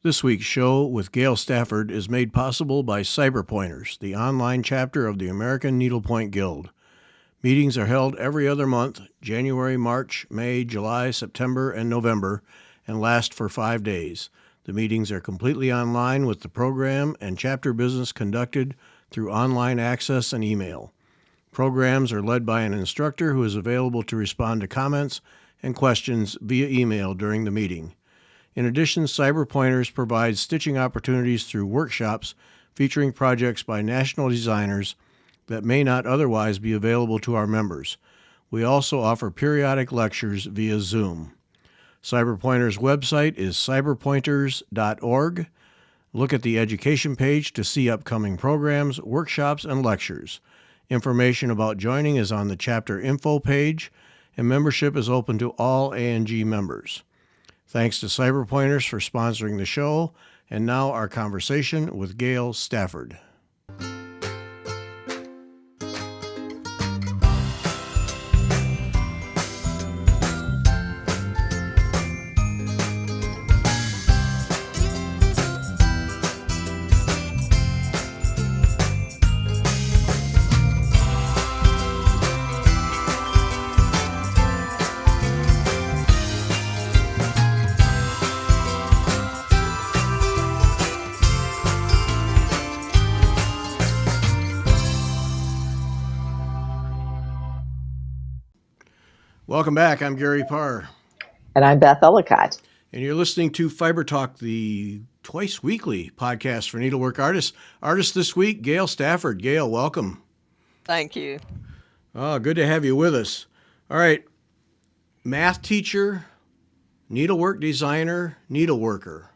This week's show with Gail Stafford is made possible by Cyberpointers, the online chapter of the American Needlepoint Guild. Meetings are held every other month, January, March, May, July, September, and November, and last for 5 days. The meetings are completely online with the program and chapter business conducted through online access and email. Programs are led by an instructor who is available to respond to comments and questions via email during the meeting. In addition, Cyberpointers provides stitching opportunities through workshops featuring projects by national designers that may not otherwise be available to our members. We also offer periodic lectures via Zoom. Cyberpointers' website is cyberpointers.org. Look at the education page to see upcoming programs, workshops, and lectures. Information about joining is on the chapter info page, and membership is open to all A&G members. Thanks to Cyberpointers for sponsoring the show, and now our conversation with Gail Stafford. Welcome back. I'm Gary Parr. And I'm Beth Ellicott. And you're listening to Fiber Talk, the twice weekly podcast for needlework artists. Artist this week, Gail Stafford. Gail, welcome. Thank you. Oh, good to have you with us. All right. Math teacher, needlework designer, needleworker.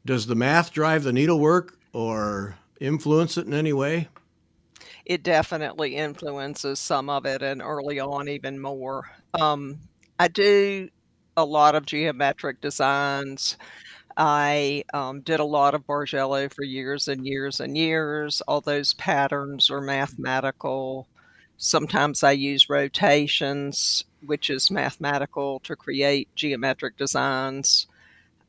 Does the math drive the needlework or influence it in any way? It definitely influences some of it, and early on even more. I do a lot of geometric designs. I did a lot of Bargello for years and years and years. All those patterns are mathematical. Sometimes I use rotations, which is mathematical, to create geometric designs.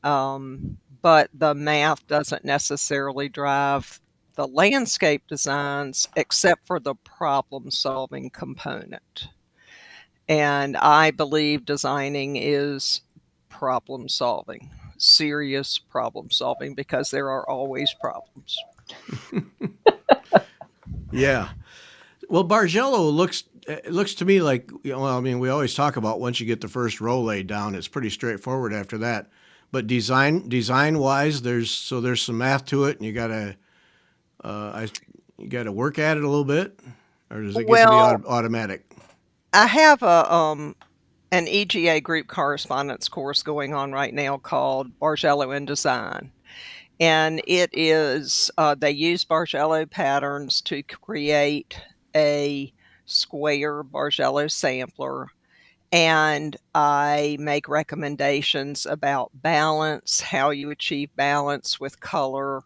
But the math doesn't necessarily drive the landscape designs, except for the problem-solving component. And I believe designing is problem-solving, serious problem-solving, because there are always problems. Yeah. Well, Bargello looks to me like, we always talk about once you get the first row laid down, it's pretty straightforward after that. But design-wise, there's some math to it, and you got to work at it a little bit, or does it get to be automatic? I have an EGA group correspondence course going on right now called Bargello in Design, and it is they use Bargello patterns to create a square Bargello sampler. And I make recommendations about balance, how you achieve balance with color,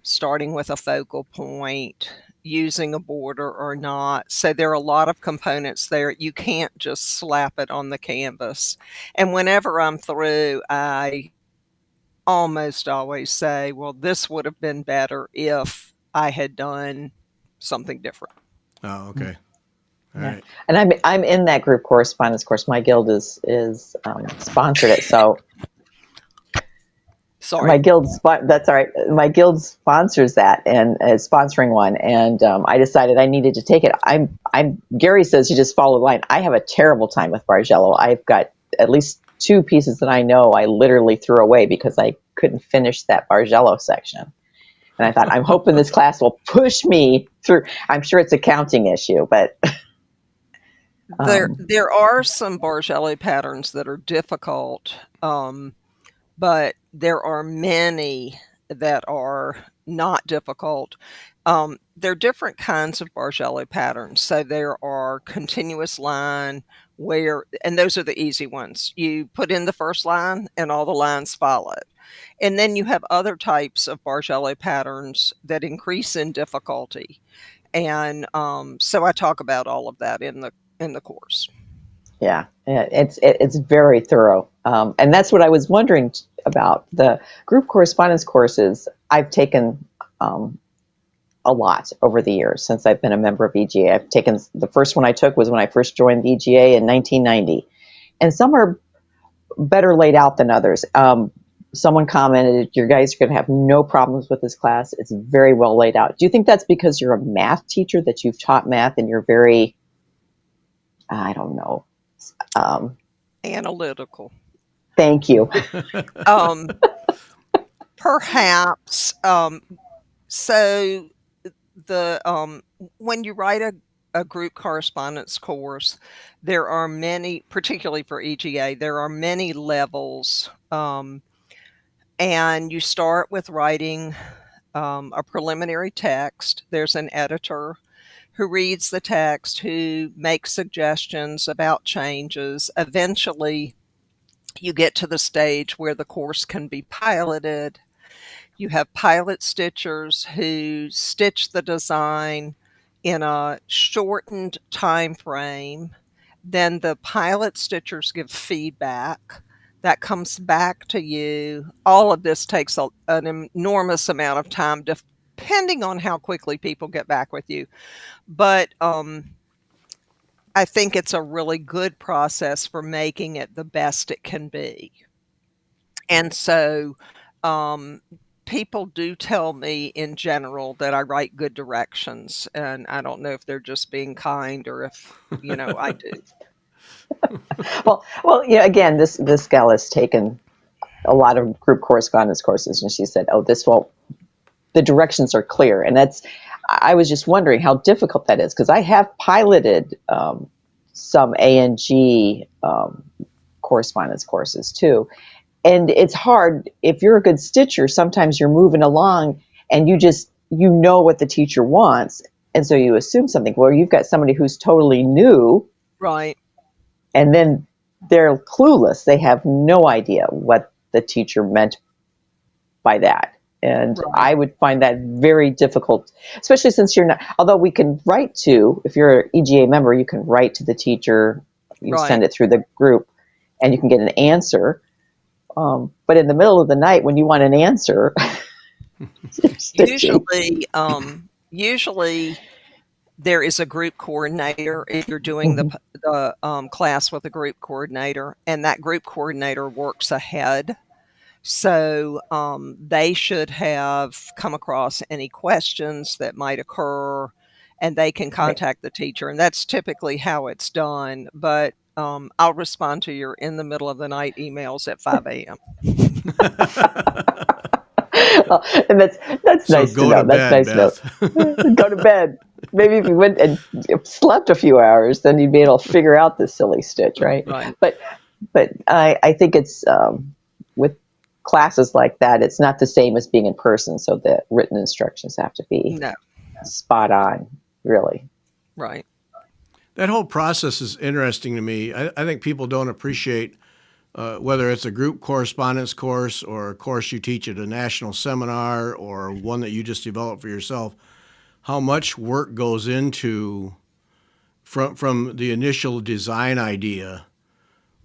starting with a focal point, using a border or not. So there are a lot of components there. You can't just slap it on the canvas. And whenever I'm through, I almost always say, well, this would have been better if I had done something different. Oh, okay. All right. And I'm in that group correspondence course. My guild is sponsored it, so sorry. My guild that's all right. My guild sponsors that and is sponsoring one, and I decided I needed to take it. Gary says you just follow the line. I have a terrible time with Bargello. I've got at least 2 pieces that I know I literally threw away because I couldn't finish that Bargello section. And I thought, I'm hoping this class will push me through. I'm sure it's a counting issue, but. There are some Bargello patterns that are difficult, but there are many that are not difficult. There are different kinds of Bargello patterns. So there are continuous line and those are the easy ones. You put in the first line and all the lines follow it. And then you have other types of Bargello patterns that increase in difficulty. And so I talk about all of that in the course. Yeah, it's very thorough. And that's what I was wondering about. The group correspondence courses I've taken a lot over the years since I've been a member of EGA. I've taken, the first one I took was when I first joined the EGA in 1990. And some are better laid out than others. Someone commented, "Your guys are going to have no problems with this class. It's very well laid out." Do you think that's because you're a math teacher, that you've taught math and you're very, I don't know. Analytical. Thank you. Perhaps. So the when you write a group correspondence course, there are many, particularly for EGA, there are many levels. And you start with writing a preliminary text. There's an editor who reads the text, who makes suggestions about changes. Eventually, you get to the stage where the course can be piloted. You have pilot stitchers who stitch the design in a shortened time frame. Then the pilot stitchers give feedback that comes back to you. All of this takes an enormous amount of time, depending on how quickly people get back with you. But I think it's a really good process for making it the best it can be. And so people do tell me in general that I write good directions, and I don't know if they're just being kind or if, I do. Well, yeah. Again, this gal has taken a lot of group correspondence courses, and she said, "Oh, this won't. The directions are clear," and that's. I was just wondering how difficult that is, because I have piloted some A&G correspondence courses too, and it's hard if you're a good stitcher. Sometimes you're moving along, and you know what the teacher wants, and so you assume something. Well, you've got somebody who's totally new, Right. and then they're clueless. They have no idea what the teacher meant by that. And Right. I would find that very difficult, especially since you're not, although we can write to, if you're an EGA member, you can write to the teacher, you send Right. it through the group, and you can get an answer. But in the middle of the night, when you want an answer, Usually there is a group coordinator if you're doing the class with a group coordinator, and that group coordinator works ahead. So they should have come across any questions that might occur, and they can Right. contact the teacher. And that's typically how it's done. But I'll respond to your in the middle of the night emails at 5 a.m. Well, and that's So nice to go to know. That's bed, nice to know. Beth. Go to bed. Maybe if you went and slept a few hours, then you'd be able to figure out this silly stitch, right? Right. But I think it's with classes like that, it's not the same as being in person. So the written instructions have to be No. spot on, really. Right. That whole process is interesting to me. I think people don't appreciate whether it's a group correspondence course or a course you teach at a national seminar or one that you just developed for yourself, how much work goes into from the initial design idea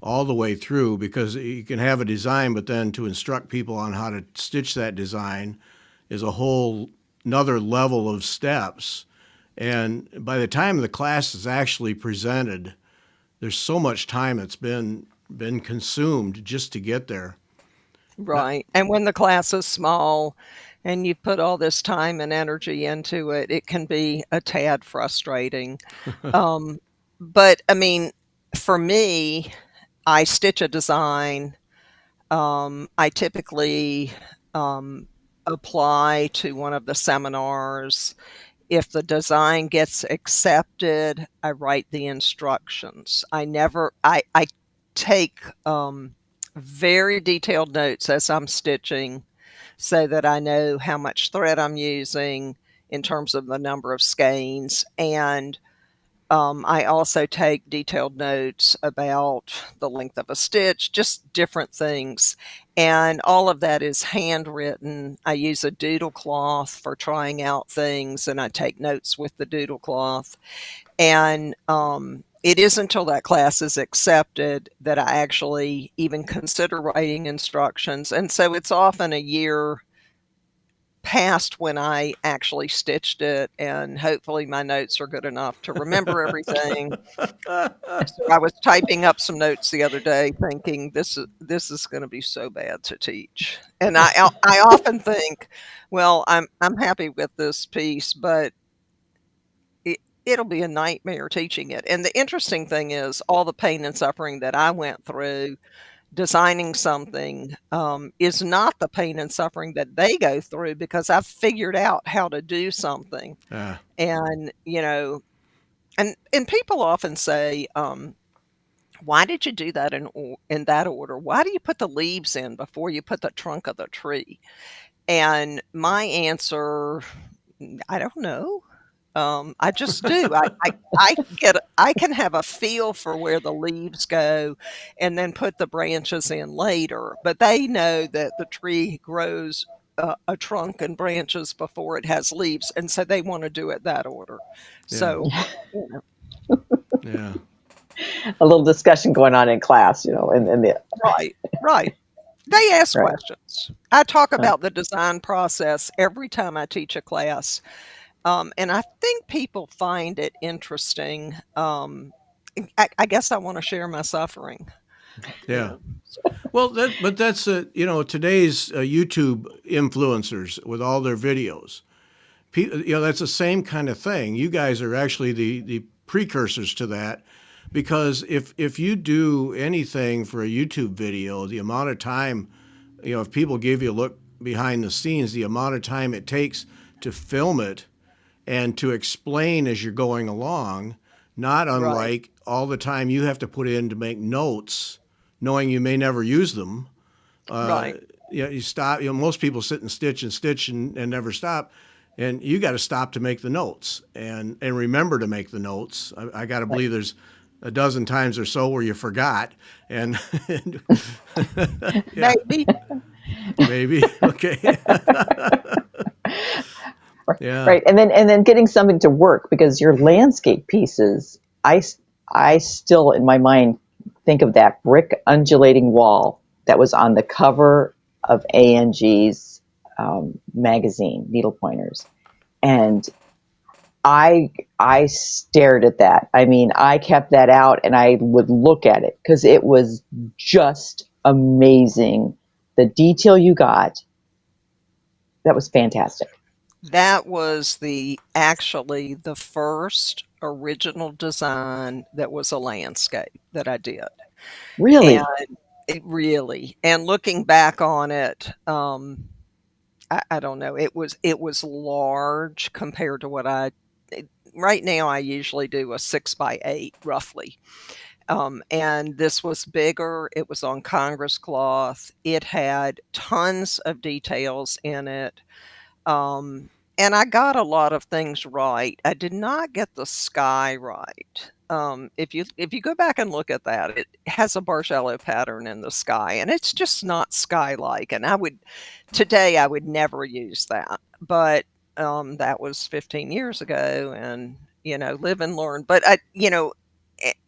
all the way through, because you can have a design, but then to instruct people on how to stitch that design is a whole another level of steps. And by the time the class is actually presented, there's so much time that's been consumed just to get there. Right. And when the class is small and you've put all this time and energy into it, it can be a tad frustrating. But I mean, for me, I stitch a design. I typically apply to one of the seminars. If the design gets accepted, I write the instructions. I take very detailed notes as I'm stitching so that I know how much thread I'm using in terms of the number of skeins. And I also take detailed notes about the length of a stitch, just different things. And all of that is handwritten. I use a doodle cloth for trying out things, and I take notes with the doodle cloth. And it isn't until that class is accepted that I actually even consider writing instructions. And so it's often a year past when I actually stitched it, and hopefully my notes are good enough to remember everything. So I was typing up some notes the other day thinking this is gonna be so bad to teach. And I often think, well, I'm happy with this piece, but it'll be a nightmare teaching it. And the interesting thing is all the pain and suffering that I went through designing something, is not the pain and suffering that they go through because I've figured out how to do something. Yeah. And, and people often say, "Why did you do that in that order? Why do you put the leaves in before you put the trunk of the tree?" And my answer, I don't know. I just do. I can have a feel for where the leaves go and then put the branches in later, but they know that the tree grows a trunk and branches before it has leaves, and so they wanna do it that order. Yeah. So, you know Yeah. A little discussion going on in class, and the Right, right. They ask right. questions. I talk Uh, about the design process every time I teach a class. And I think people find it interesting. I guess I want to share my suffering, you Yeah. know. So, Well, that's today's YouTube influencers with all their videos. That's the same kind of thing. You guys are actually the precursors to that, because if you do anything for a YouTube video, the amount of time, if people give you a look behind the scenes, the amount of time it takes to film it and to explain as you're going along, not right, unlike all the time you have to put in to make notes, knowing you may never use them. Uh, right. you stop. Most people sit and stitch and never stop, and you got to stop to make the notes and remember to make the notes. I got to right. believe there's a dozen times or so where you forgot, and, and yeah, Maybe. maybe okay, yeah, Right. And then getting something to work, because your landscape pieces, I still in my mind think of that brick undulating wall that was on the cover of ANG's magazine, Needle Pointers. And I stared at that. I mean, I kept that out and I would look at it because it was just amazing. The detail you got, that was fantastic. That was actually the first original design that was a landscape that I did. And Really. and looking back on it, I don't know. It was large compared to what right now I usually do a 6 by 8 roughly. And this was bigger. It was on Congress cloth. It had tons of details in it. Um, and I got a lot of things right. I did not get the sky right. If you go back and look at that, it has a Bargello pattern in the sky, and it's just not sky-like. And today I would never use that, but that was 15 years ago, and live and learn. But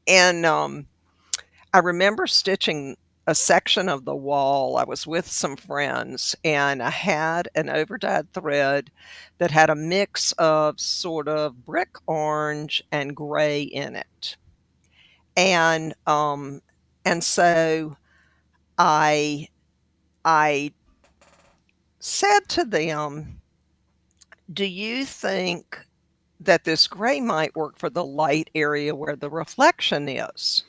and I remember stitching a section of the wall. I was with some friends, and I had an overdyed thread that had a mix of sort of brick orange and gray in it. And, and so I I said to them, "Do you think that this gray might work for the light area where the reflection is?"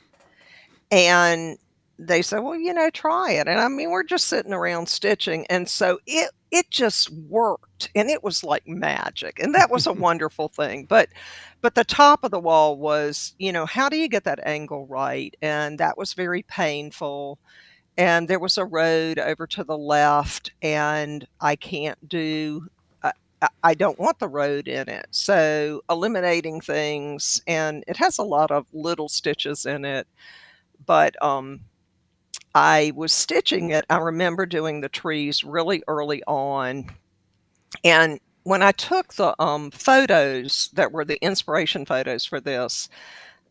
And they said, "Well, try it." And I mean, we're just sitting around stitching, and so it just worked, and it was like magic, and that was a wonderful thing. But the top of the wall was, how do you get that angle right? And that was very painful. And there was a road over to the left, and I can't do. I don't want the road in it. So eliminating things, and it has a lot of little stitches in it, but I was stitching it. I remember doing the trees really early on, and when I took the photos that were the inspiration photos for this,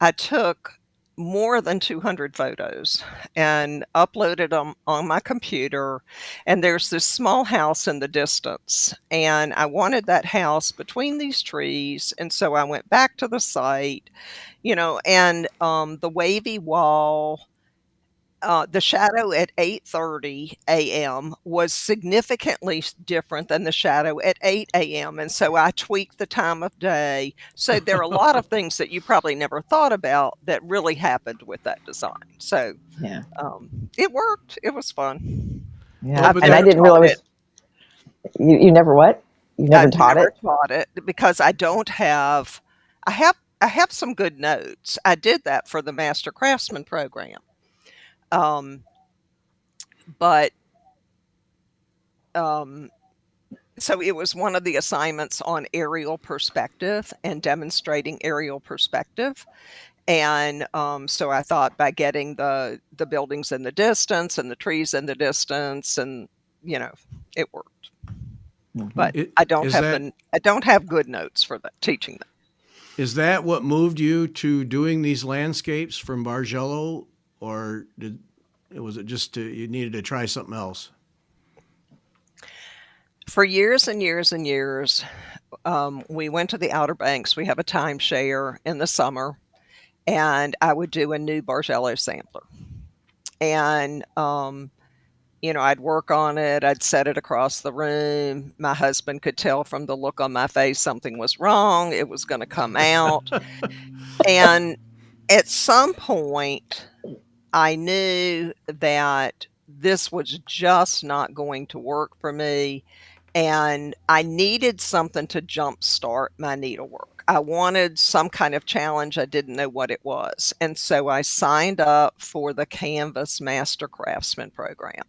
I took more than 200 photos and uploaded them on my computer. And there's this small house in the distance. And I wanted that house between these trees. And so I went back to the site, and the wavy wall. The shadow at 8:30 a.m. was significantly different than the shadow at 8 a.m., and so I tweaked the time of day. So there are a lot of things that you probably never thought about that really happened with that design. So, Yeah. it worked. It was fun. Yeah. Well, I've but And I never that didn't taught it. realize you never what? You never I've taught never it? taught it because I have I have some good notes. I did that for the Master Craftsman program. Um, but, um So it was one of the assignments on aerial perspective and demonstrating aerial perspective. And so I thought by getting the buildings in the distance and the trees in the distance, and you know, it worked. Hmm. But it, I don't is have that the I don't have good notes for that teaching that. is that what moved you to doing these landscapes from Bargello, or was it just you needed to try something else? For years and years and years, we went to the Outer Banks. We have a timeshare in the summer, and I would do a new Bargello sampler. And I'd work on it, I'd set it across the room. My husband could tell from the look on my face something was wrong, it was gonna come out, and at some point, I knew that this was just not going to work for me, and I needed something to jumpstart my needlework. I wanted some kind of challenge, I didn't know what it was, and so I signed up for the Canvas Master Craftsman program.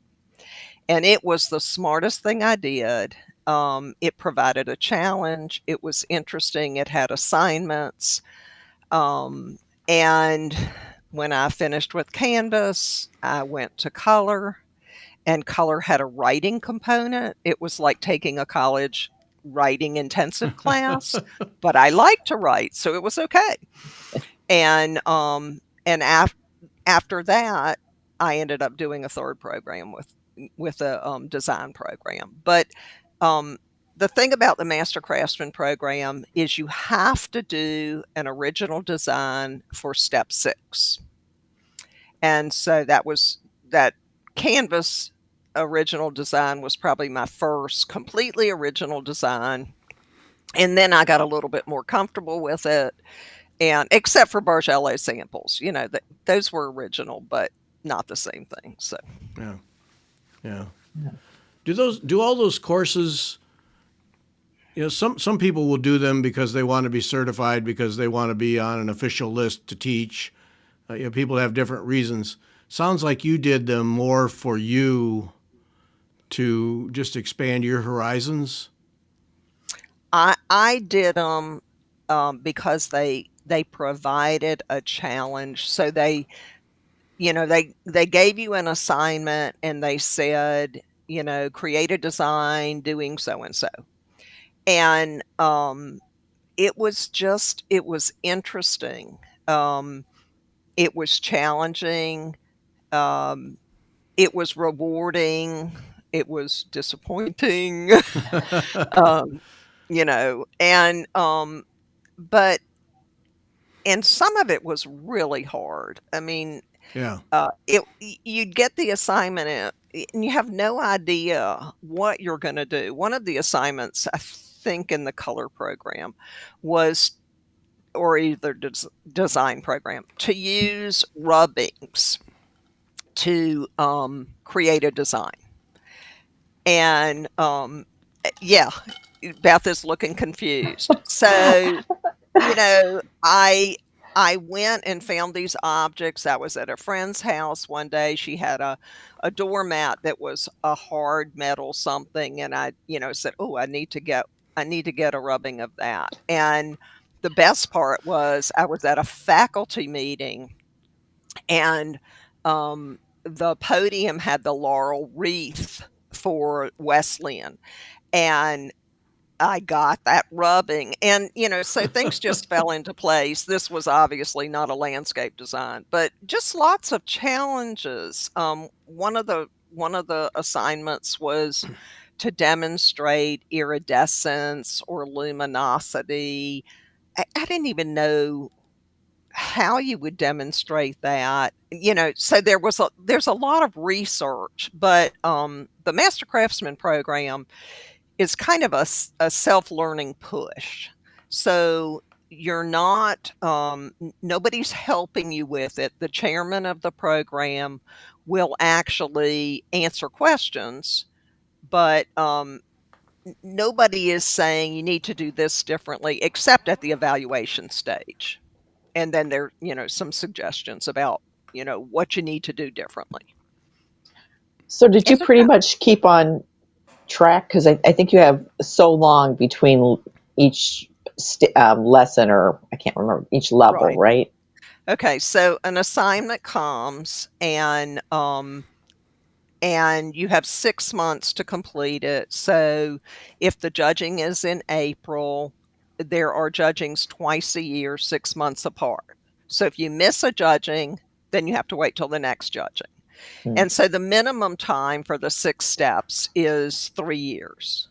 And it was the smartest thing I did. It provided a challenge. It was interesting. It had assignments. Um, and when I finished with Canvas, I went to color, and color had a writing component. It was like taking a college writing intensive class, but I like to write, so it was okay. And after that, I ended up doing a third program with a design program. But um, the thing about the Master Craftsman program is you have to do an original design for step 6. And so that canvas original design was probably my first completely original design. And then I got a little bit more comfortable with it, and except for Bargello samples, those were original, but not the same thing. So Yeah, yeah. Yeah. Do all those courses? Some people will do them because they want to be certified, because they want to be on an official list to teach. People have different reasons. Sounds like you did them more for you to just expand your horizons. I did them because they provided a challenge. So they gave you an assignment, and they said, create a design doing so and so. And it was interesting. Um, it was challenging. Um, it was rewarding. It was disappointing. um, and but and some of it was really hard. I mean, Yeah. you'd get the assignment and you have no idea what you're going to do. One of the assignments, I think, in the color program was, or either design program, to use rubbings to create a design. And yeah, Beth is looking confused. So, I went and found these objects. I was at a friend's house one day. She had a doormat that was a hard metal something, and I, said, "Oh, I need to get a rubbing of that." And the best part was I was at a faculty meeting, and the podium had the laurel wreath for Wesleyan, and I got that rubbing. And, so things just fell into place. This was obviously not a landscape design, but just lots of challenges. One of the assignments was to demonstrate iridescence or luminosity. I didn't even know how you would demonstrate that. So there's a lot of research, but the Master Craftsman program is kind of a self-learning push. So you're not nobody's helping you with it. The chairman of the program will actually answer questions, but nobody is saying you need to do this differently except at the evaluation stage. And then there, some suggestions about, what you need to do differently. So did you And pretty much keep on track? Because I think you have so long between each lesson, or I can't remember, each level, right. right? Okay, so an assignment comes and you have 6 months to complete it. So if the judging is in April, there are judgings twice a year, 6 months apart. So if you miss a judging, then you have to wait till the next judging. Hmm. And so the minimum time for the 6 steps is 3 years.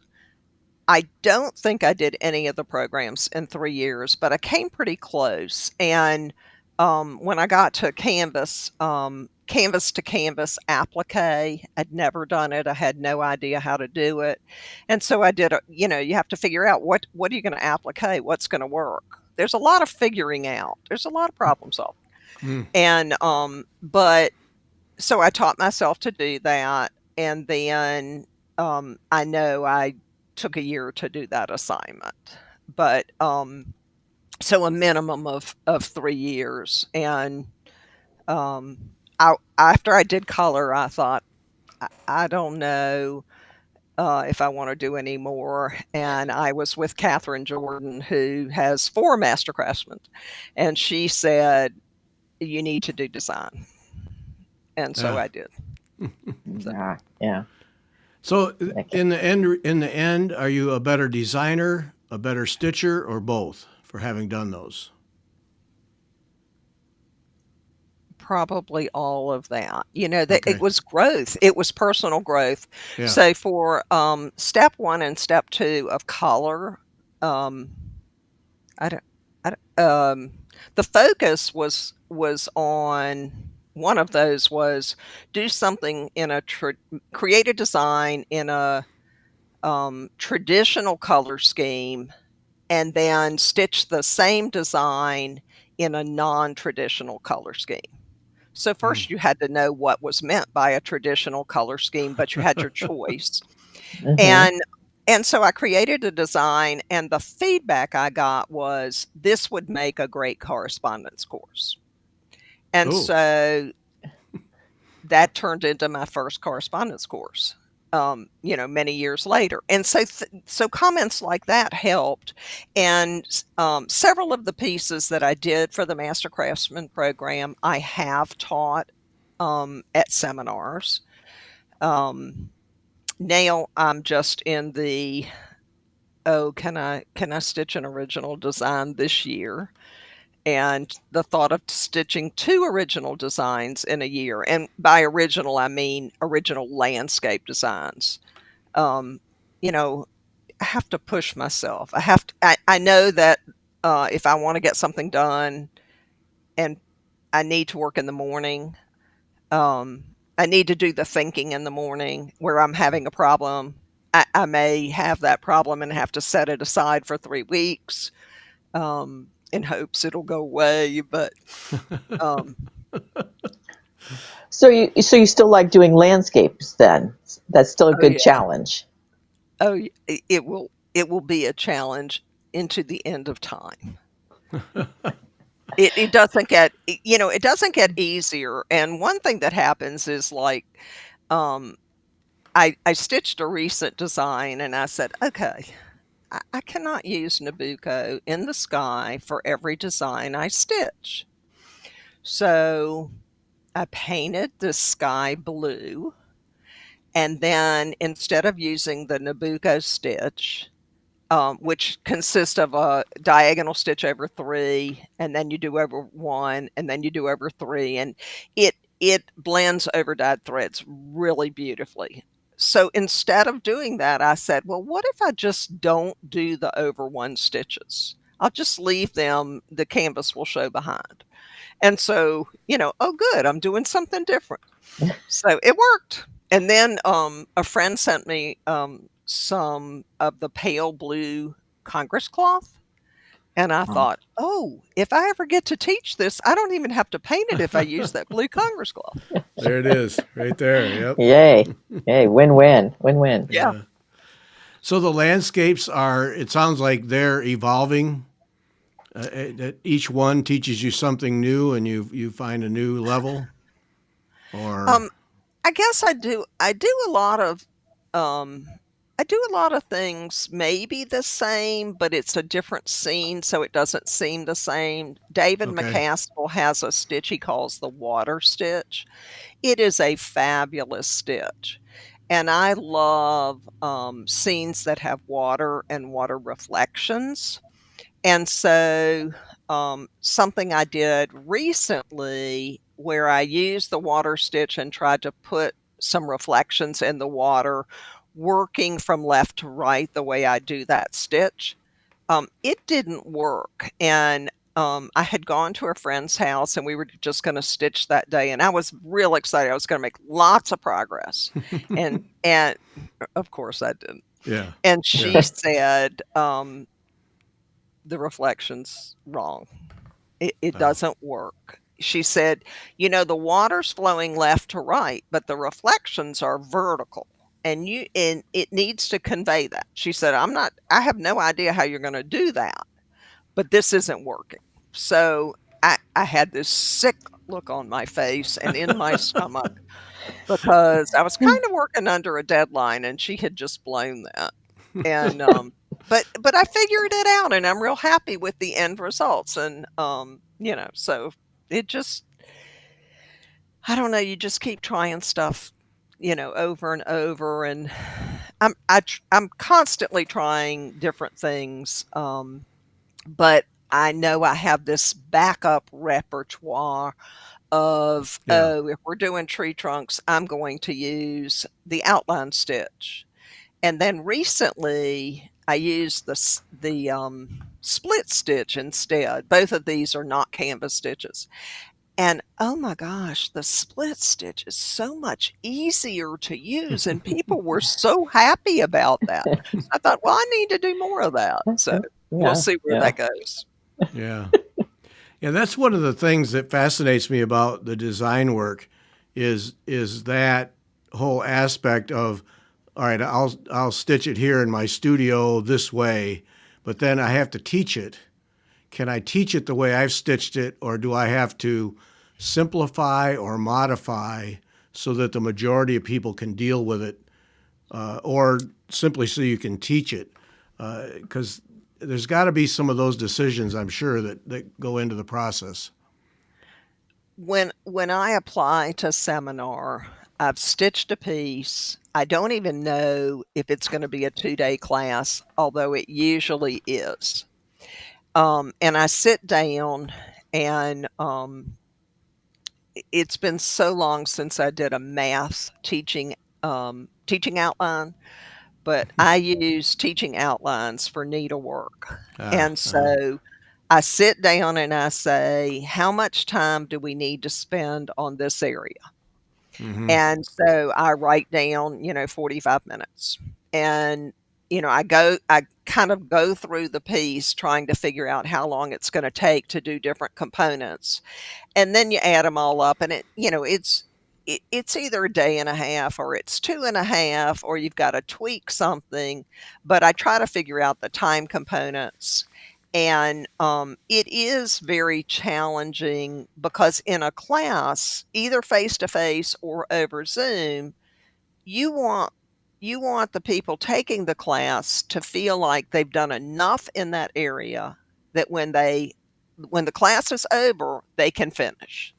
I don't think I did any of the programs in 3 years, but I came pretty close. And when I got to canvas to canvas applique, I'd never done it. I had no idea how to do it. And so I did you have to figure out what are you going to applique? What's going to work? There's a lot of figuring out. There's a lot of problem solving. Mm. And but so I taught myself to do that, and then, I know I took a year to do that assignment, but, so a minimum of 3 years, and, um, I after I did color, I thought, I don't know, if I wanna do any more," and I was with Catherine Jordan, who has 4 master craftsmen, and she said, "You need to do design," and so Yeah. I did. So Yeah, yeah. So Okay. in the end, are you a better designer, a better stitcher, or both for having done those? probably all of that. That it Okay. was growth. It was personal growth. Yeah. So for, step 1 and step 2 of color, um, I don't the focus was on one of those was do something in a create a design in a, traditional color scheme, and then stitch the same design in a non-traditional color scheme. So Mm. first you had to know what was meant by a traditional color scheme, but you had your choice. Hmm. And and so I created a design, and the feedback I got was this would make a great correspondence course. And Oh. so that turned into my first correspondence course, many years later. And so comments like that helped. And several of the pieces that I did for the Master Craftsman program, I have taught at seminars. Um, Now I'm just in the, oh, can I stitch an original design this year? And the thought of stitching 2 original designs in a year, and by original, I mean original landscape designs. Um, you know, I have to push myself. I know that, if I wanna get something done and I need to work in the morning, um, I need to do the thinking in the morning where I'm having a problem. I may have that problem and have to set it aside for 3 weeks, in hopes it'll go away, but, um So you still like doing landscapes then? That's still a oh, good yeah. challenge. Oh, it will be a challenge into the end of time. It doesn't get it doesn't get easier, and one thing that happens is, like, um, I stitched a recent design, and I said, "Okay, I cannot use Nabucco in the sky for every design I stitch." So, I painted the sky blue, and then instead of using the Nabucco stitch, which consists of a diagonal stitch over 3, and then you do over 1, and then you do over 3, and it blends over dyed threads really beautifully. So instead of doing that, I said, "Well, what if I just don't do the over 1 stitches? I'll just leave them, the canvas will show behind." And so, "Oh, good, I'm doing something different." So it worked. And then a friend sent me some of the pale blue Congress cloth. And I Oh, thought, oh, if I ever get to teach this, I don't even have to paint it if I use that blue Congress cloth. There it is, right there. Yep. yay. Yay. Win-win. Win-win. Yeah. Yeah. So the landscapes are, it sounds like they're evolving. That each one teaches you something new and you find a new level or Um, I guess I do a lot of um I do a lot of things maybe the same, but it's a different scene, so it doesn't seem the same. David okay. McCaskill has a stitch he calls the water stitch. It is a fabulous stitch, and I love, scenes that have water and water reflections. And so, something I did recently where I used the water stitch and tried to put some reflections in the water, working from left to right the way I do that stitch, it didn't work. And I had gone to a friend's house and we were just going to stitch that day, and I was real excited. I was going to make lots of progress, and of course I didn't. Yeah. And Yeah. she said, the reflection's wrong. It Oh. doesn't work. She said, the water's flowing left to right, but the reflections are vertical. And it needs to convey that. She said, I have no idea how you're going to do that, but this isn't working. So I had this sick look on my face and in my stomach because I was kind of working under a deadline and she had just blown that. And but I figured it out and I'm real happy with the end results. And so it just, I don't know, you just keep trying stuff, over and over. And I'm constantly trying different things. But I know I have this backup repertoire of, Yeah. oh, if we're doing tree trunks, I'm going to use the outline stitch. And then recently, I used the split stitch instead. Both of these are not canvas stitches. And oh my gosh, the split stitch is so much easier to use, and people were so happy about that. So I thought, well, I need to do more of that. So we'll Yeah. see where Yeah. that goes. Yeah. Yeah, that's one of the things that fascinates me about the design work is that whole aspect of all right, I'll stitch it here in my studio this way, but then I have to teach it. Can I teach it the way I've stitched it, or do I have to simplify or modify so that the majority of people can deal with it, or simply so you can teach it? Because there's got to be some of those decisions, I'm sure, that go into the process. When I apply to seminar, I've stitched a piece. I don't even know if it's going to be a 2-day class, although it usually is. And I sit down, and it's been so long since I did a math teaching outline, but I use teaching outlines for needlework. Ah, And so I sit down and I say, how much time do we need to spend on this area? mm-hmm. And so I write down, 45 minutes. And, I kind of go through the piece trying to figure out how long it's going to take to do different components. And then you add them all up, and it's either a day and a half or it's 2.5, or you've got to tweak something. But I try to figure out the time components. And it is very challenging because in a class, either face to face or over Zoom, you want you want the people taking the class to feel like they've done enough in that area that when the class is over, they can finish.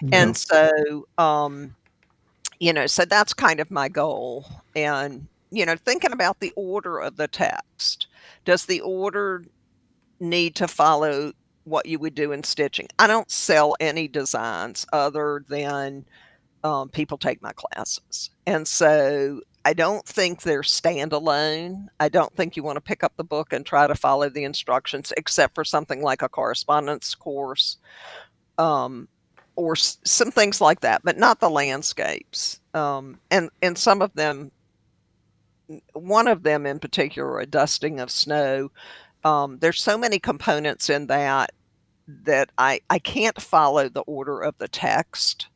Yeah. And so, so that's kind of my goal. And thinking about the order of the text. Does the order need to follow what you would do in stitching? I don't sell any designs other than people take my classes. And so I don't think they're standalone. I don't think you want to pick up the book and try to follow the instructions, except for something like a correspondence course, um, or some things like that, but not the landscapes. And some of them, one of them in particular, a dusting of snow. There's so many components in that I can't follow the order of the text,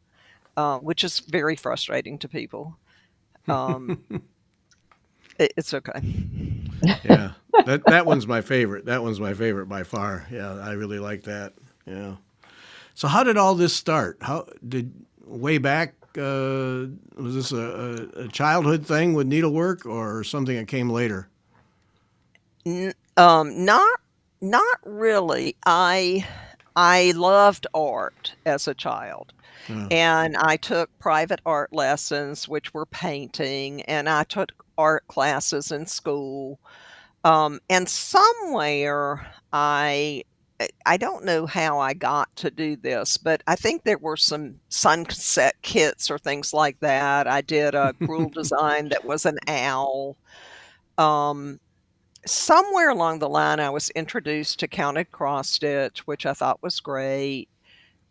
which is very frustrating to people. Um, it's okay. Yeah, that one's my favorite. That one's my favorite by far. Yeah, I really like that. Yeah. So how did all this start? How did way back? Was this a childhood thing with needlework or something that came later? Not really. I loved art as a child, Yeah. and I took private art lessons, which were painting, and I took art classes in school. And somewhere I don't know how I got to do this, but I think there were some sunset kits or things like that. I did a crewel design that was an owl. Um, Somewhere along the line, I was introduced to counted cross stitch, which I thought was great.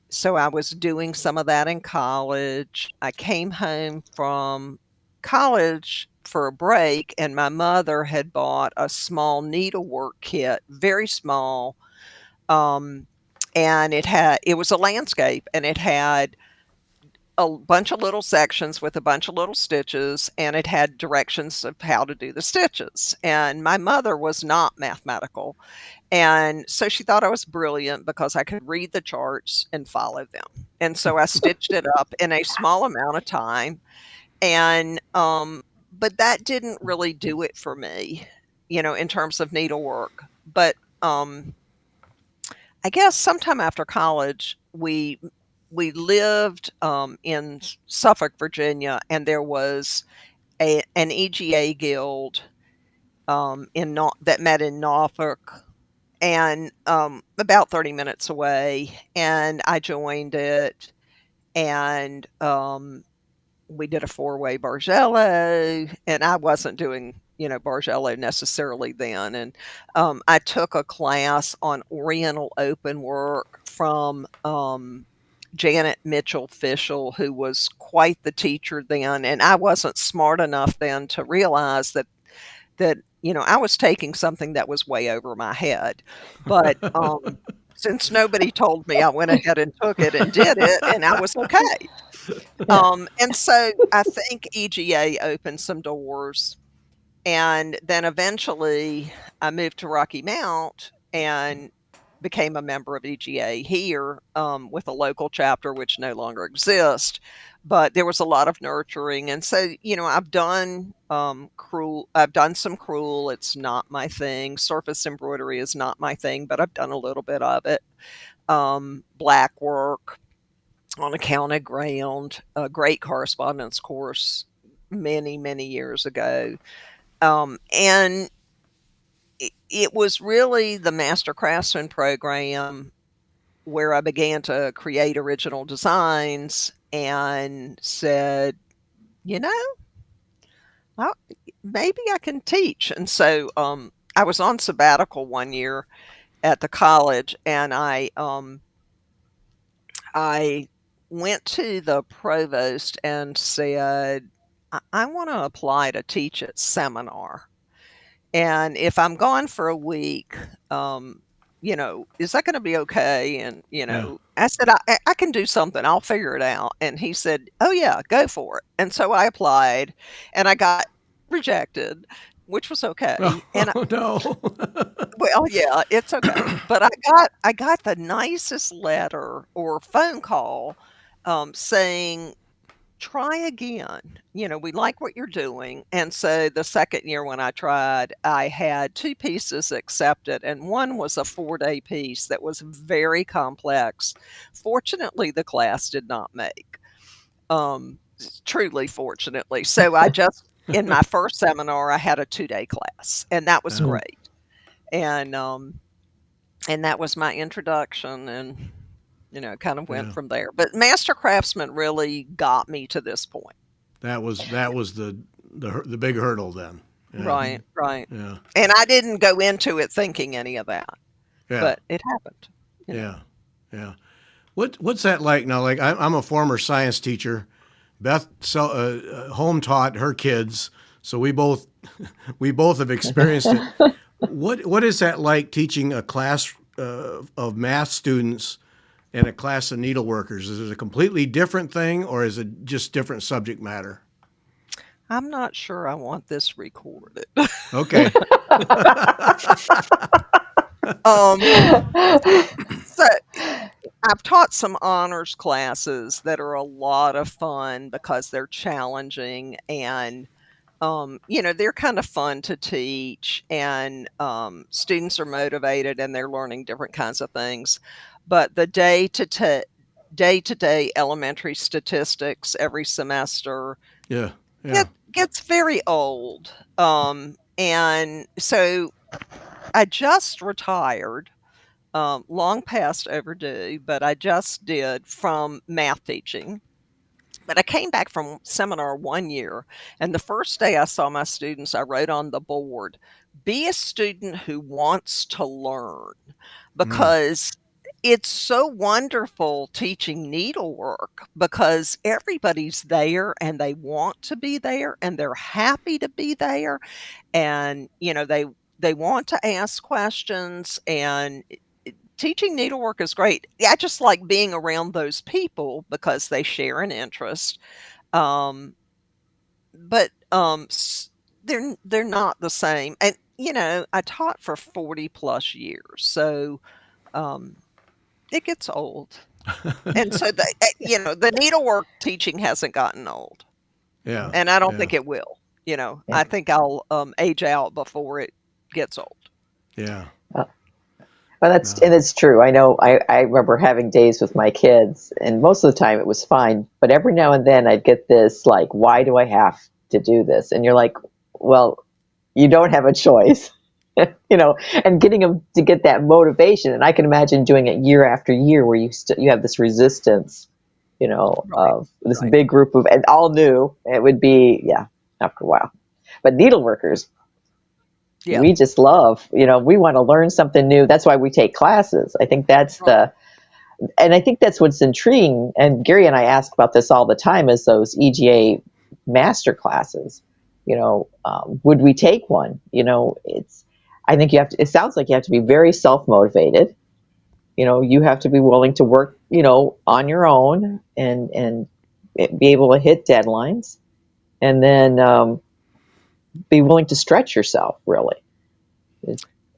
So I was doing some of that in college. I came home from college for a break, and my mother had bought a small needlework kit, very small, um, and it was a landscape, and it had a bunch of little sections with a bunch of little stitches, and it had directions of how to do the stitches. And my mother was not mathematical, and so she thought I was brilliant because I could read the charts and follow them. And so I stitched it up in a small amount of time, and but that didn't really do it for me, in terms of needlework. But I guess sometime after college, we lived in Suffolk, Virginia, and there was an EGA guild that met in Norfolk, and about 30 minutes away. And I joined it, and we did a four-way Bargello, and I wasn't doing, Bargello necessarily then. And I took a class on Oriental open work from Janet Mitchell Fishel, who was quite the teacher then. And I wasn't smart enough then to realize that I was taking something that was way over my head. But since nobody told me, I went ahead and took it and did it, and I was okay. Yeah. And so I think EGA opened some doors, and then eventually I moved to Rocky Mount and became a member of EGA here, with a local chapter which no longer exists. But there was a lot of nurturing, and so I've done crewel. I've done some crewel. It's not my thing. Surface embroidery is not my thing, but I've done a little bit of it. Black work on a counted ground, a great correspondence course many, many years ago. And it was really the Master Craftsman program where I began to create original designs and said, you know, well, maybe I can teach. And so I was on sabbatical one year at the college, and I went to the provost and said, I want to apply to teach at seminar. And if I'm gone for a week, is that going to be okay? And, Yeah. I said, I can do something. I'll figure it out. And he said, oh, yeah, go for it. And so I applied, and I got rejected, which was okay. And Oh no. well, yeah, it's okay. But I got the nicest letter or phone call, saying, "Try again. We like what you're doing." And so the second year when I tried, I had 2 pieces accepted, and one was a 4-day piece that was very complex. Fortunately, the class did not make, truly fortunately. So I just in my first seminar, I had a 2-day class, and that was Yeah. great. And that was my introduction, and kind of went Yeah. from there. But Master Craftsman really got me to this point. That was the big hurdle then. Yeah. Right, right. Yeah. And I didn't go into it thinking any of that, Yeah. but it happened. You know. Yeah. Yeah. What's that like now? Like I'm a former science teacher. Beth home taught her kids, so we both we both have experienced it. What is that like teaching a class of math students and a class of needleworkers? Is it a completely different thing, or is it just different subject matter? I'm not sure I want this recorded. Okay. um, so I've taught some honors classes that are a lot of fun because they're challenging and they're kind of fun to teach, and students are motivated and they're learning different kinds of things. But the day-to-day elementary statistics every semester Yeah. Yeah. gets very old. And so I just retired, long past overdue, but I just did from math teaching. But I came back from seminar one year, and the first day I saw my students, I wrote on the board, be a student who wants to learn, Mm. because it's so wonderful teaching needlework because everybody's there and they want to be there and they're happy to be there. And, they want to ask questions, and teaching needlework is great. I just like being around those people because they share an interest. Um, but they're not the same. And I taught for 40 plus years, so um, it gets old. And so the needlework teaching hasn't gotten old, Yeah. and I don't Yeah. think it will. Yeah. I think I'll age out before it gets old. Yeah. Well, No. and it's true. I know. I remember having days with my kids, and most of the time it was fine. But every now and then I'd get this like, "Why do I have to do this?" And you're like, "Well, you don't have a choice." And getting them to get that motivation. And I can imagine doing it year after year, where you have this resistance, Right, of this right. big group of, and all new. It would be, yeah, after a while. But needleworkers, Yeah. we just love, we want to learn something new. That's why we take classes. I think and I think that's what's intriguing. And Gary and I ask about this all the time, is those EGA master classes. Would we take one? I think it sounds like you have to be very self-motivated. You have to be willing to work, on your own and be able to hit deadlines, and then be willing to stretch yourself, really,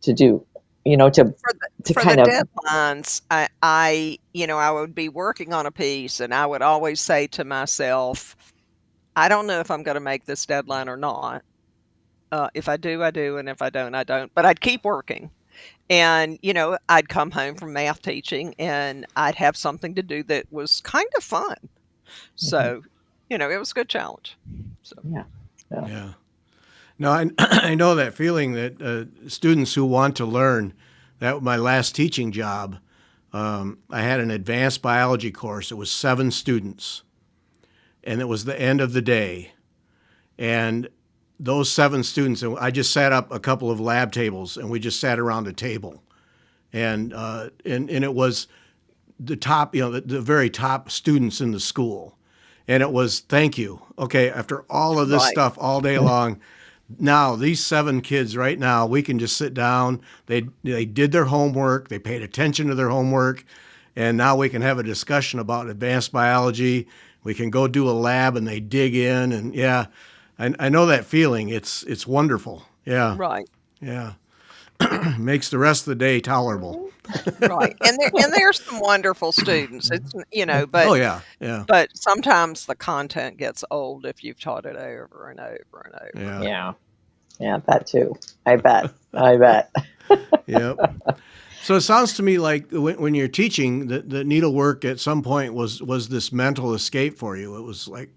to do, to For the kind of, deadlines, I would be working on a piece, and I would always say to myself, I don't know if I'm going to make this deadline or not. If I do, I do, and if I don't, I don't. But I'd keep working. And, I'd come home from math teaching and I'd have something to do that was kind of fun. So, it was a good challenge. So, yeah. Yeah. Yeah. No, I know that feeling that students who want to learn. That was my last teaching job. I had an advanced biology course. It was 7 students, and it was the end of the day. And those 7 students, and I just sat up a couple of lab tables, and we just sat around a table, and it was the top, the very top students in the school, and it was thank you. Okay, after all of this right. stuff all day long. Now these 7 kids right now, we can just sit down. They did their homework. They paid attention to their homework, and now we can have a discussion about advanced biology. We can go do a lab, and they dig in, and yeah, I know that feeling. It's wonderful. Yeah, Right. yeah, makes the rest of the day tolerable. Right. And there's some wonderful students. It's, Oh yeah, yeah, but sometimes the content gets old if you've taught it over and over and over. yeah, Yeah. Yeah, that too. I bet. I bet. yep. So it sounds to me like when you're teaching, the needlework at some point was this mental escape for you. It was like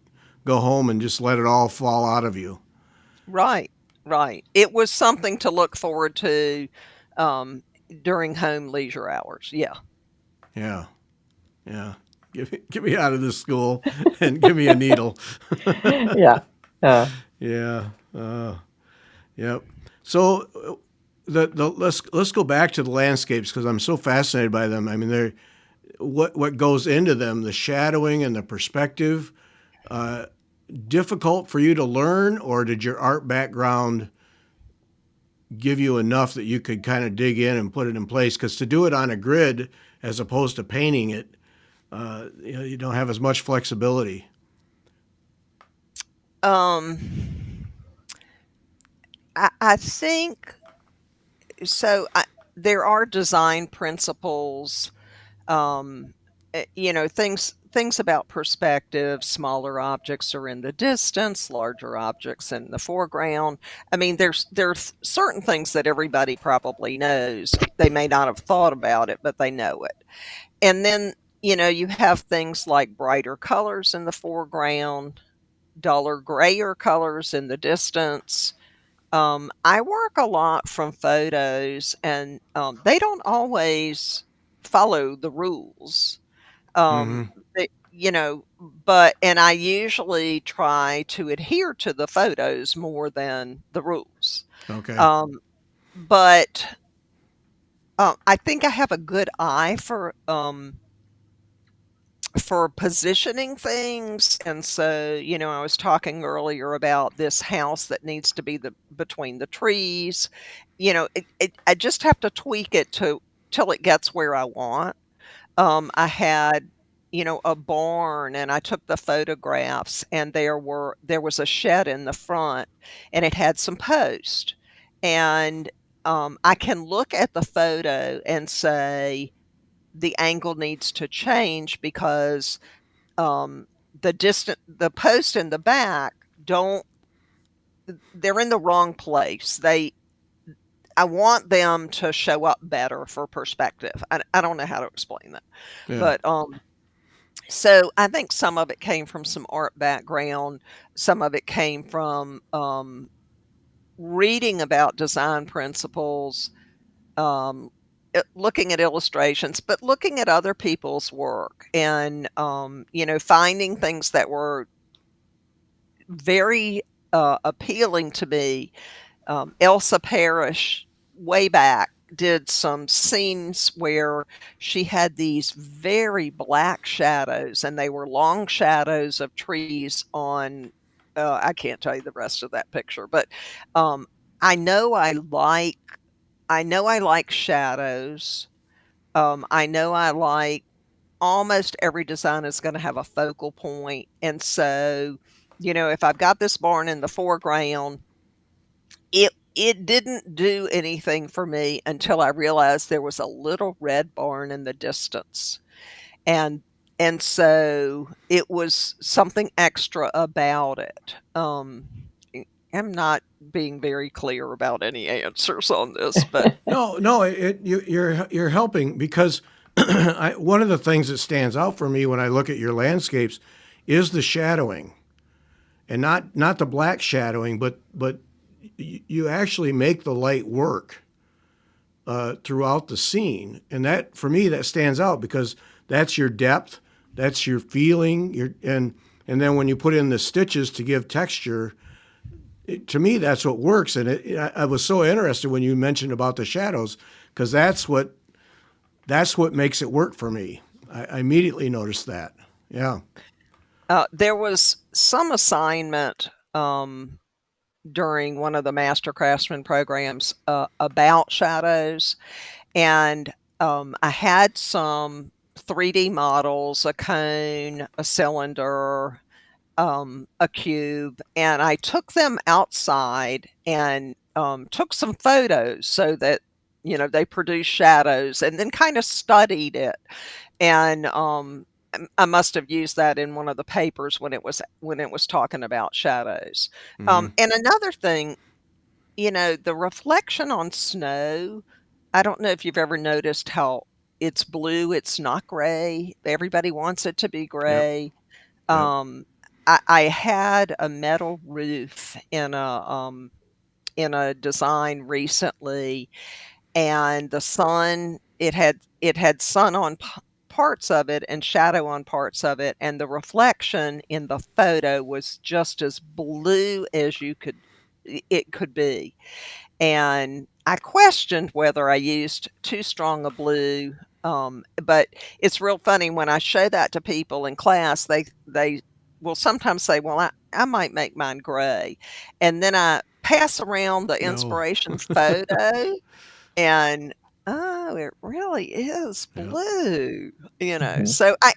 go home and just let it all fall out of you. Right, right. It was something to look forward to, um, during home leisure hours. Yeah. Yeah, yeah. Get me out of this school and give me a needle. Yeah. Yeah. Yep. So the let's go back to the landscapes because I'm so fascinated by them. I mean, they're what goes into them, the shadowing and the perspective. Uh, Difficult for you to learn, or did your art background give you enough that you could kind of dig in and put it in place? Because to do it on a grid as opposed to painting it, you don't have as much flexibility. Um, I think so. There are design principles, things about perspective. Smaller objects are in the distance, larger objects in the foreground. I mean, there's certain things that everybody probably knows. They may not have thought about it, but they know it. And then, you have things like brighter colors in the foreground, duller grayer colors in the distance. I work a lot from photos, and they don't always follow the rules. Um, Mm-hmm. but and I usually try to adhere to the photos more than the rules. Okay. Um, but I think I have a good eye for positioning things. And so, I was talking earlier about this house that needs to be between the trees. I just have to tweak it to till it gets where I want. I had, a barn, and I took the photographs, and there was a shed in the front, and it had some posts. And I can look at the photo and say the angle needs to change because um, the post in the back don't they're in the wrong place. I want them to show up better for perspective. I don't know how to explain that. Yeah. But so I think some of it came from some art background, some of it came from reading about design principles, looking at illustrations, but looking at other people's work, and finding things that were very appealing to me. Elsa Parrish, way back, did some scenes where she had these very black shadows, and they were long shadows of trees on. I can't tell you the rest of that picture, but um, I know I like. I know I like shadows. I know I like almost every design is going to have a focal point, and so if I've got this barn in the foreground, it didn't do anything for me until I realized there was a little red barn in the distance. And and so it was something extra about it. I'm not being very clear about any answers on this, but No, no, you're helping because one of the things that stands out for me when I look at your landscapes is the shadowing, and not the black shadowing, but you actually make the light work throughout the scene, and that for me that stands out because that's your depth, that's your feeling, and then when you put in the stitches to give texture, to me that's what works. And I was so interested when you mentioned about the shadows because that's what makes it work for me. I immediately noticed that. Yeah. there was some assignment during one of the Master Craftsman programs about shadows. And I had some 3D models, a cone, a cylinder, a cube, and I took them outside and took some photos so that they produced shadows, and then kind of studied it. And I must have used that in one of the papers when it was talking about shadows. Mm-hmm. And another thing, the reflection on snow, I don't know if you've ever noticed how it's blue, it's not gray. Everybody wants it to be Yep. gray. Yep. Um, I had a metal roof in a design recently, and the sun it had sun on parts of it and shadow on parts of it, and the reflection in the photo was just as blue as it could be. And I questioned whether I used too strong a blue, but it's real funny when I show that to people in class, they will sometimes say, "Well, I might make mine gray." And then I pass around the No. inspiration photo and, "Oh, it really is Yeah. blue," you know? Mhm. So I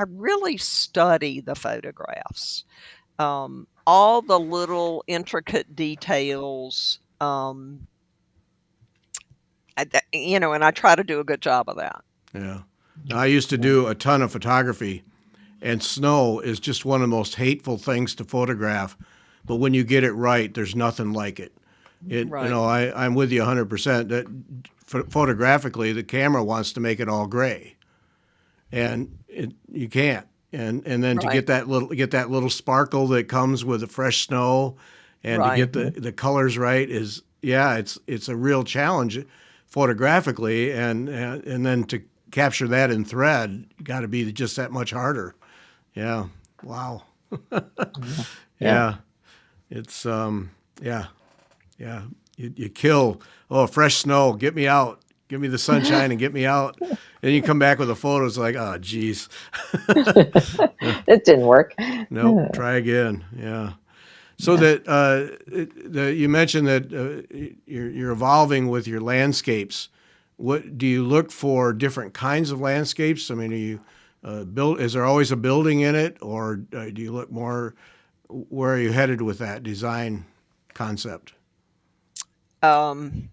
really study the photographs, all the little intricate details, and I try to do a good job of that. Yeah. Now, I used to Yeah. do a ton of photography, and snow is just one of the most hateful things to photograph. But when you get it right, there's nothing like it. Right, I'm with you 100% that photographically, the camera wants to make it all gray, and you can't. And then to right, get that little sparkle that comes with the fresh snow, and to right, get Mhm. the colors right is, yeah, it's a real challenge photographically, and then to capture that in thread got to be just that much harder. Yeah. Wow. Yeah. Yeah. Yeah. It's yeah. Yeah. You kill, oh, fresh snow, get me out. Give me the sunshine and get me out. And you come back with a photo, it's like, oh geez. It didn't work. Nope, try again. Yeah. So Yeah. that you mentioned that you're evolving with your landscapes. What do you look for? Different kinds of landscapes? I mean, are you build? Is there always a building in it, or do you look more? Where are you headed with that design concept? um,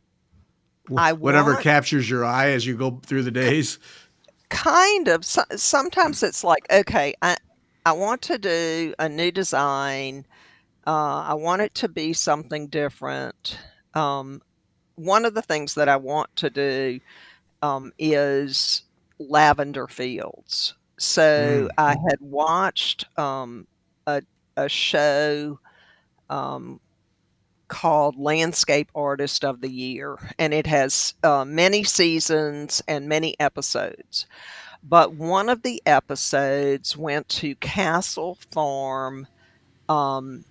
I Whatever want captures your eye as you go through the days. kind of sometimes it's like, okay, I want to do a new design, I want it to be something different. Um, one of the things that I want to do is lavender fields. So Mm. I had watched a, a show um, called Landscape Artist of the Year, and it has many seasons and many episodes. But one of the episodes went to Castle Farm, um,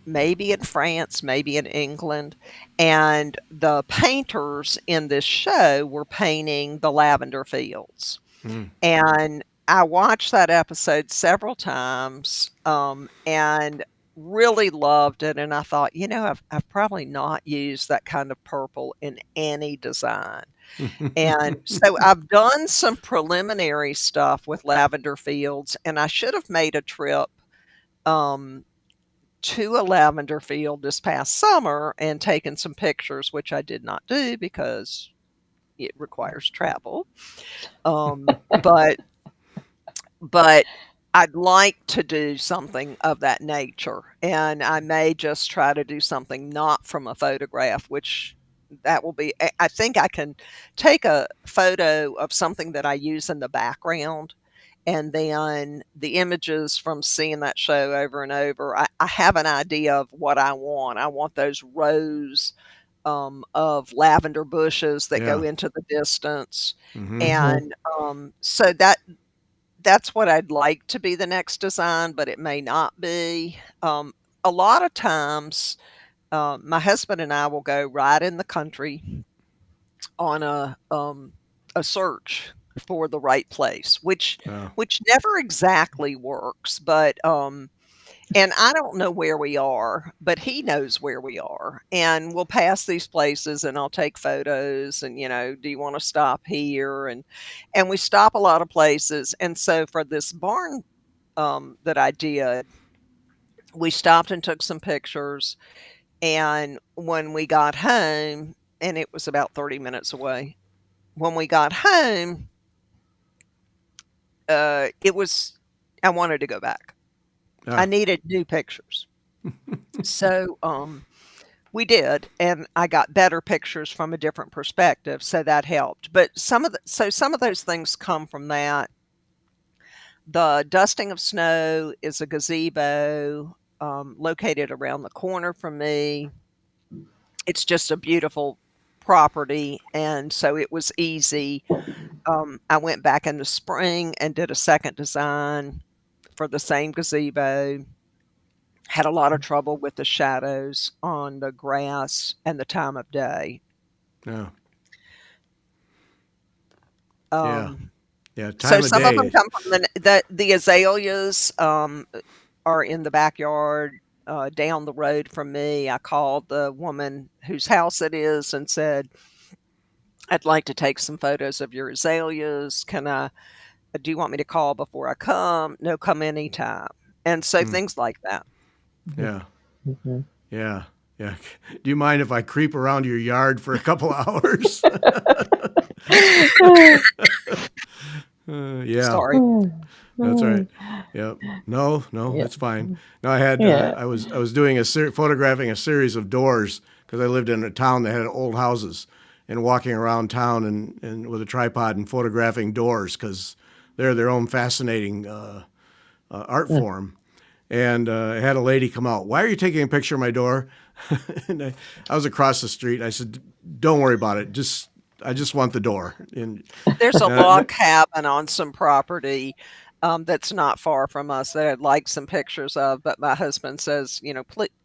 maybe in France, maybe in England, and the painters in this show were painting the lavender fields. Mm. And I watched that episode several times, and really loved it, and I thought, I've probably not used that kind of purple in any design. And so I've done some preliminary stuff with lavender fields, and I should have made a trip, um, to a lavender field this past summer and taken some pictures, which I did not do because it requires travel. But I'd like to do something of that nature, and I may just try to do something not from a photograph, which that will be I think I can take a photo of something that I use in the background, and then the images from seeing that show over and over, I have an idea of what I want. I want those rows, of lavender bushes that go Yeah. into the distance, Mm-hmm. Mhm. and, so that's what I'd like to be the next design, but it may not be. A lot of times, my husband and I will go right in the country on a search for the right place, Yeah. which never exactly works, but, and I don't know where we are, but he knows where we are, and we'll pass these places, and I'll take photos and, "Do you wanna stop here?" And we stop a lot of places, and so for this barn, that I did, we stopped and took some pictures, and when we got home, and it was about 30 minutes away, when we got home, it was I wanted to go back. I Yeah. needed new pictures. So, we did, and I got better pictures from a different perspective, so that helped. But some of those things come from that. The dusting of snow is a gazebo located around the corner from me. It's just a beautiful property, and so it was easy. I went back in the spring and did a second design for the same gazebo. Had a lot of trouble with the shadows on the grass and the time of day. Yeah. Yeah. Um, Yeah. so Time of some of them day. come from the azaleas are in the backyard down the road from me. I called the woman whose house it is and said, "I'd like to take some photos of your azaleas. Can I? Do you want me to call before I come? No, come anytime." And so Hmm. things like that. Yeah. Mhm. Yeah. Yeah. Do you mind if I creep around your yard for a couple hours? Yeah. Sorry. That's right. Yep. No, no, Yeah. it's fine. No, I had Yeah. I was doing photographing a series of doors because I lived in a town that had old houses, and walking around town and with a tripod and photographing doors because they're their own fascinating art form. And I had a lady come out. Why are you taking a picture of my door? And I was across the street. I said, "Don't worry about it. I just want the door." And There's a uh, log cabin on some property, that's not far from us that I'd like some pictures of, but my husband says,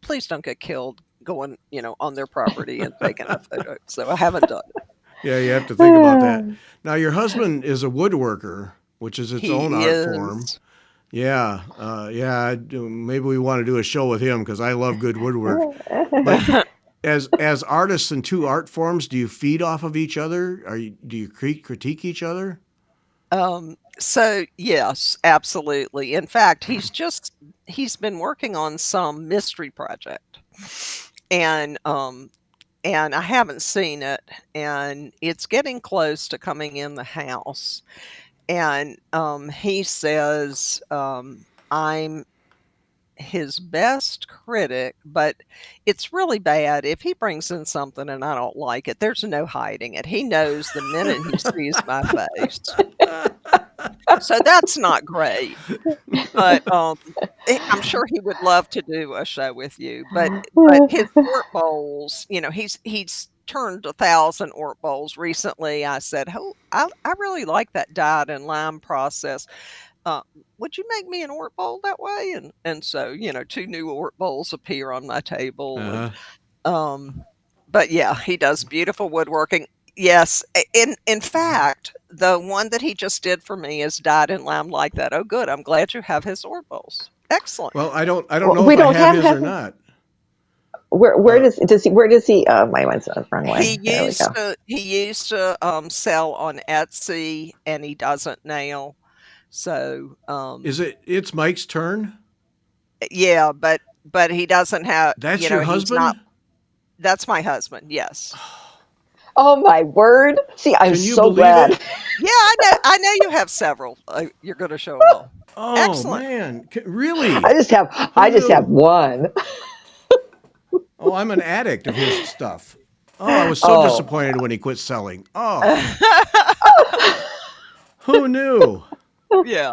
please don't get killed going, on their property and taking a photo. So I haven't done it. Yeah, you have to think about that. Now, your husband is a woodworker, which is its own He art form. is. Yeah, yeah. Maybe we want to do a show with him because I love good woodwork. But as artists in two art forms, do you feed off of each other? Do you critique each other? So yes, absolutely. In fact, he's been working on some mystery project. And and I haven't seen it, and it's getting close to coming in the house. And he says, I'm his best critic, but it's really bad if he brings in something and I don't like it. There's no hiding it. He knows the minute he sees my face. So that's not great. But I'm sure he would love to do a show with you. But his ort bowls, he's turned 1,000 ort bowls recently. I said, "Oh, I really like that dyed and lime process. Uh, would you make me an ort bowl that way?" And so, 2 new ort bowls appear on my table, and, Uh-huh. um but yeah, he does beautiful woodworking. Yes, in fact, the one that he just did for me is dyed in lime like that. Oh, good, I'm glad you have his ort bowls. Excellent. Well, I don't Well, know we if I don't have his or have. not. Where Uh, does he? Oh, my one's the wrong way. There we go. He used to, sell on Etsy, and he doesn't now. So, it's Mike's turn? yeah, but he doesn't have, That's your he's not. husband? That's my husband, yes. Oh my word! See, I'm Can you so believe glad. it? Yeah, I know you have several, you're gonna show them all. Oh Excellent. man, I really? just have Who I just have knew? one. Oh, I'm an addict of his stuff. Oh, I was so Oh, disappointed when he quit selling. Oh, who knew? Yeah.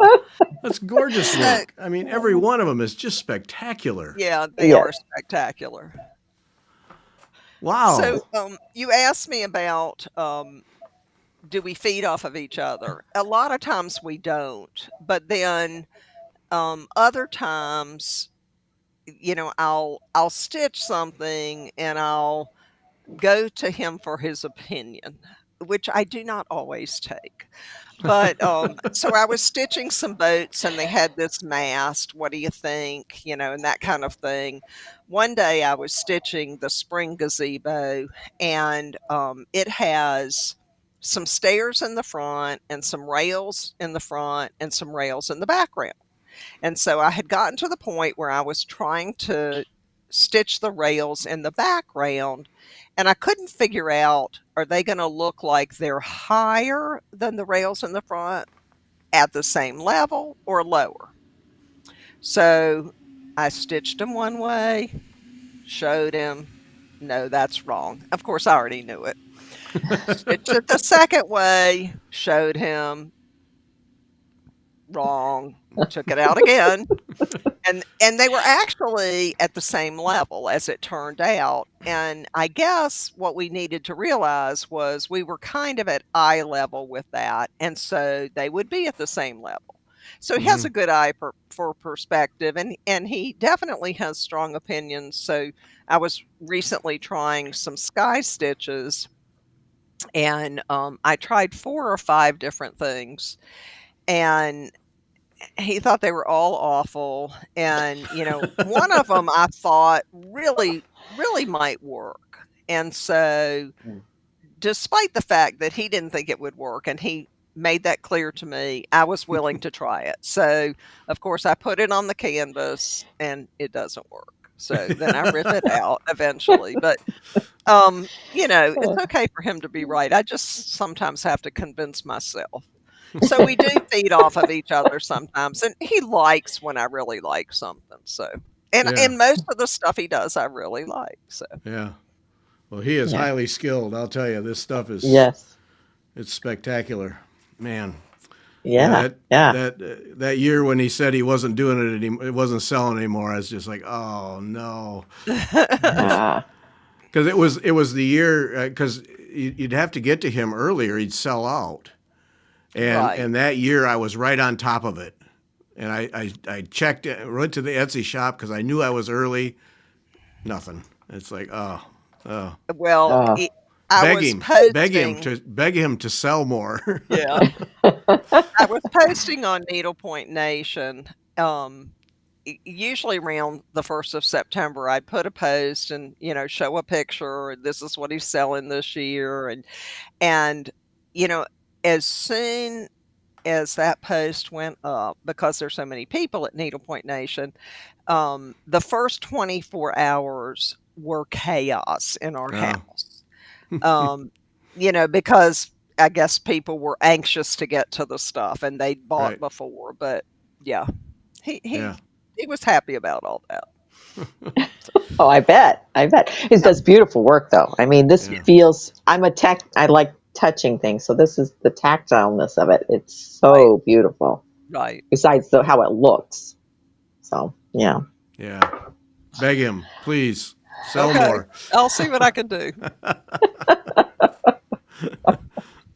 That's gorgeous So work. I mean, every one of them is just spectacular. yeah, they are yes. spectacular. Wow. So, you asked me about, do we feed off of each other? A lot of times we don't, but then, other times, I'll stitch something and I'll go to him for his opinion, which I do not always take. But, so I was stitching some boats and they had this mast, "What do you think?" And that kind of thing. One day I was stitching the spring gazebo, and, it has some stairs in the front and some rails in the front and some rails in the background. And so I had gotten to the point where I was trying to stitch the rails in the background, and I couldn't figure out, are they going to look like they're higher than the rails in the front, at the same level, or lower? So I stitched them one way, showed him, no, that's wrong. Of course, I already knew it. Stitched it the second way, showed him, Wrong. Took it out again. And they were actually at the same level as it turned out, and I guess what we needed to realize was we were kind of at eye level with that, and so they would be at the same level. So he has Mhm. a good eye for perspective, and he definitely has strong opinions. So I was recently trying some sky stitches, and, I tried 4 or 5 different things, and he thought they were all awful, and, one of them I thought really might work, and so, Mm. despite the fact that he didn't think it would work, and he made that clear to me, I was willing to try it. So, of course, I put it on the canvas, and it doesn't work. So, then I rip it out eventually, but, it's okay for him to be right. I just sometimes have to convince myself. So we do feed off of each other sometimes, and he likes when I really like something, so and Yeah, and most of the stuff he does, I really like, so yeah. Well, he is Yeah. highly skilled. I'll tell you, this stuff is Yes. it's spectacular, man. Yeah, Yeah. Yeah. that year when he said he wasn't doing it anymore, it wasn't selling anymore. I was just like, oh no, Yeah. because it was the year because you'd have to get to him earlier. He'd sell out, and Right. that year I was right on top of it, and I checked it, went to the Etsy shop because I knew I was early. Nothing. It's like oh, Well, Oh. I beg was him, posting beg him to sell more. yeah, I was posting on Needlepoint Nation, usually around the 1st of September, I'd put a post and, show a picture, "This is what he's selling this year," and, you know, as soon as that post went up, because there's so many people at Needlepoint Nation, the first 24 hours were chaos in our Oh, house. Um, because I guess people were anxious to get to the stuff and they'd bought right. before, but yeah, he Yeah. he he was happy about all that. Oh, I bet. I bet. It does beautiful work, though. I mean, this Yeah. feels. I like touching things, so this is the tactileness of it. It's Right, so beautiful. right. Besides how it looks. So yeah. Yeah. Beg him, please, sell Okay, more. I'll see what I can do.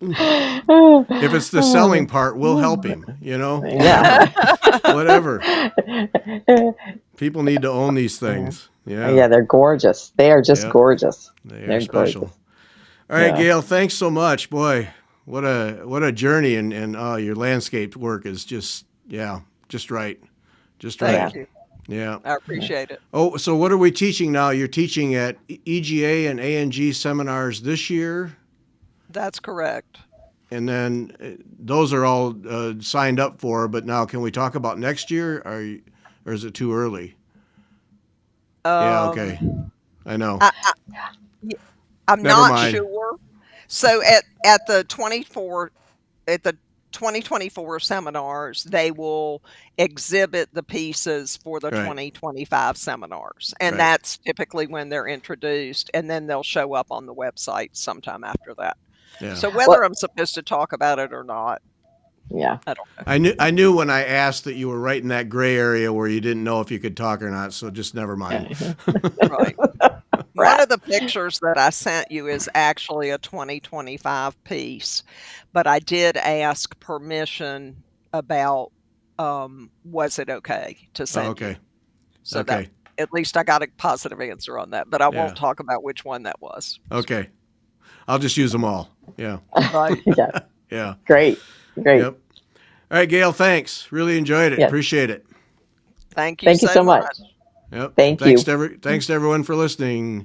If it's the selling part, we'll help him, Yeah. whatever. People need to own these things. Yeah, Yeah. they're gorgeous. They are just Yeah. gorgeous. They are They're special. gorgeous. All right, Yeah. Gail, thanks so much. Boy, what a journey, and your landscape work is just just right. Just right. Thank you. Yeah. I appreciate it. Oh, so what are we teaching now? You're teaching at EGA and ANG seminars this year, That's correct. and then those are all signed up for. But now, can we talk about next year? Or is it too early? Yeah. Okay. Um, I know. I y I'm Never not mind. sure. So at the 2024 seminars, they will exhibit the pieces for the Right. 2025 seminars, and Right. that's typically when they're introduced, and then they'll show up on the website sometime after that. Yeah. So Well, whether I'm supposed to talk about it or not, yeah. I don't know. I knew when I asked that you were right in that gray area where you didn't know if you could talk or not. So just never mind. Right. One of the pictures that I sent you is actually a 2025 piece, but I did ask permission about, was it okay to Oh, send you? okay. So that Okay. at least I got a positive answer on that, but I Yeah. won't talk about which one that was. Okay. I'll just use them all. Yeah. Right. Yeah. Yeah. Great. Great. Yep. All right, Gail, thanks. Really enjoyed it. Yes. Appreciate it. Thank you Thank you so much. Yep. Thank thanks you. thanks to everyone for listening.